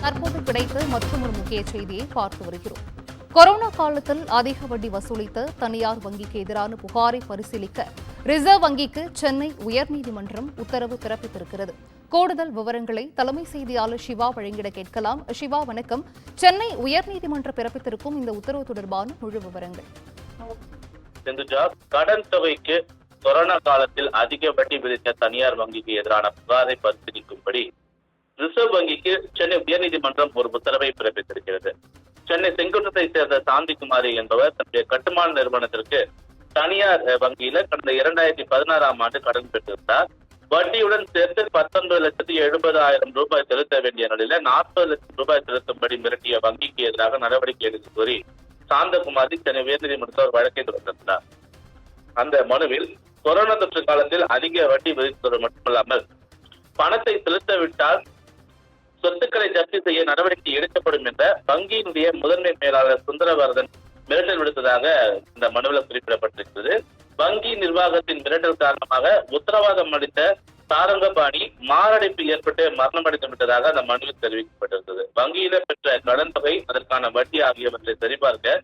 தற்போது கிடைத்த மற்றொரு முக்கிய செய்தியை பார்த்து வருகிறோம். கொரோனா காலத்தில் அதிக வட்டி வசூலித்த தனியார் வங்கிக்கு எதிரான புகாரை பரிசீலிக்க ரிசர்வ் வங்கிக்கு சென்னை உயர்நீதிமன்றம் உத்தரவு பிறப்பித்திருக்கிறது. கூடுதல் விவரங்களை தலைமை செய்தியாளர் சிவா வழங்கிட கேட்கலாம். சிவா, வணக்கம். சென்னை உயர்நீதிமன்றம் பிறப்பித்திருக்கும் இந்த உத்தரவு தொடர்பான முழு விவரங்கள். கடன் தொகைக்கு கொரோனா காலத்தில் அதிக வட்டி விதித்த தனியார் வங்கிக்கு எதிரான புகாரை பரிசீலிக்கும்படி ரிசர்வ் வங்கிக்கு சென்னை உயர்நீதிமன்றம் ஒரு உத்தரவை பிறப்பித்திருக்கிறது. சென்னை செங்குன்றத்தை சேர்ந்த சாந்திகுமாரி என்பவர் தன்னுடைய கட்டுமான நிறுவனத்திற்கு தனியார் வங்கியில கடந்த 2016ஆம் ஆண்டு கடன் பெற்றிருந்தார். வட்டியுடன் சேர்த்து 19,70,000 ரூபாய் செலுத்த வேண்டிய நிலையில 40 லட்சம் ரூபாய் செலுத்தும்படி மிரட்டிய வங்கிக்கு எதிராக நடவடிக்கை எடுக்க கோரி சாந்தகுமாரி சென்னை உயர்நீதிமன்றத்தில் ஒரு வழக்கை தொடர்ந்திருந்தார். அந்த மனுவில் கொரோனா தொற்று காலத்தில் அதிக வட்டி விதித்தது மட்டுமல்லாமல் பணத்தை செலுத்தவிட்டால் சொத்துக்களை ஜப்தி செய்ய நடவடிக்கை எடுக்கப்படும் என்ற வங்கியினுடைய முதன்மை மேலாளர் சுந்தரவர்தன் மிரட்டல் விடுத்ததாக இந்த மனுவில் குறிப்பிடப்பட்டிருக்கிறது. வங்கி நிர்வாகத்தின் மிரட்டல் காரணமாக உத்தரவாதம் அளித்த சாரங்கபாணி மாரடைப்பு ஏற்பட்டு மரணமடைந்து விட்டதாக அந்த மனுவில் தெரிவிக்கப்பட்டிருந்தது. வங்கியில பெற்ற கடன் தொகை, அதற்கான வட்டி ஆகியவற்றை சரிபார்க்க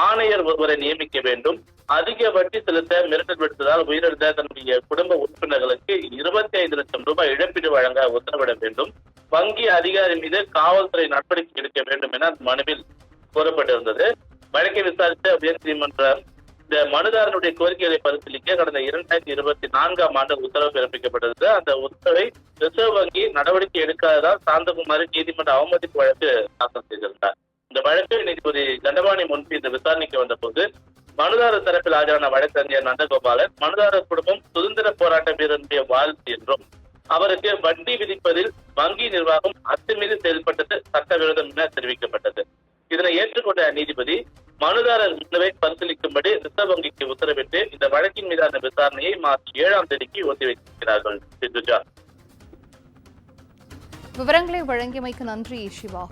ஆணையர் ஒருவரை நியமிக்க வேண்டும். அதிக வட்டி செலுத்த மிரட்டல் விடுத்ததால் உயிரிழந்த தன்னுடைய குடும்ப உறுப்பினர்களுக்கு 25 லட்சம் ரூபாய் இழப்பீடு வழங்க உத்தரவிட வேண்டும். வங்கி அதிகாரி மீது காவல்துறை நடவடிக்கை எடுக்க வேண்டும் என அந்த மனுவில் கூறப்பட்டிருந்தது. வழக்கை விசாரித்த உயர்நீதிமன்றம் இந்த மனுதாரனுடைய கோரிக்கைகளை பரிசீலிக்க கடந்த 2024ஆம் ஆண்டு உத்தரவு பிறப்பிக்கப்பட்டது. அந்த உத்தரவை ரிசர்வ் வங்கி நடவடிக்கை எடுக்காததால் சாந்தகுமாரி நீதிமன்ற அவமதிப்பு வழக்கு தாக்கல் செய்திருந்தார். இந்த வழக்கு நீதிபதி தண்டபாணி முன்பு இந்த விசாரணைக்கு வந்த போது மனுதாரர் தரப்பில் ஆஜரான வழக்கறிஞர் நந்தகோபாலன், மனுதாரர் குடும்பம் சுதந்திர போராட்ட வீரனுடைய வாழ்த்து என்றும் அவருக்கு வட்டி விதிப்பதில் வங்கி நிர்வாகம் அத்துமீறி செயல்பட்டது சட்டவிரோதம் என தெரிவிக்கப்பட்டது. இதனை ஏற்றுக்கொண்ட நீதிபதி மனுதாரர் மனுவை பரிசீலிக்கும்படி ரிசர்வ் வங்கிக்கு உத்தரவிட்டு இந்த வழக்கின் மீதான விசாரணையை மார்ச் 7ஆம் தேதிக்கு ஒத்திவைத்திருக்கிறார்கள். விவரங்களை வழங்கியமைக்கு நன்றி சிவா.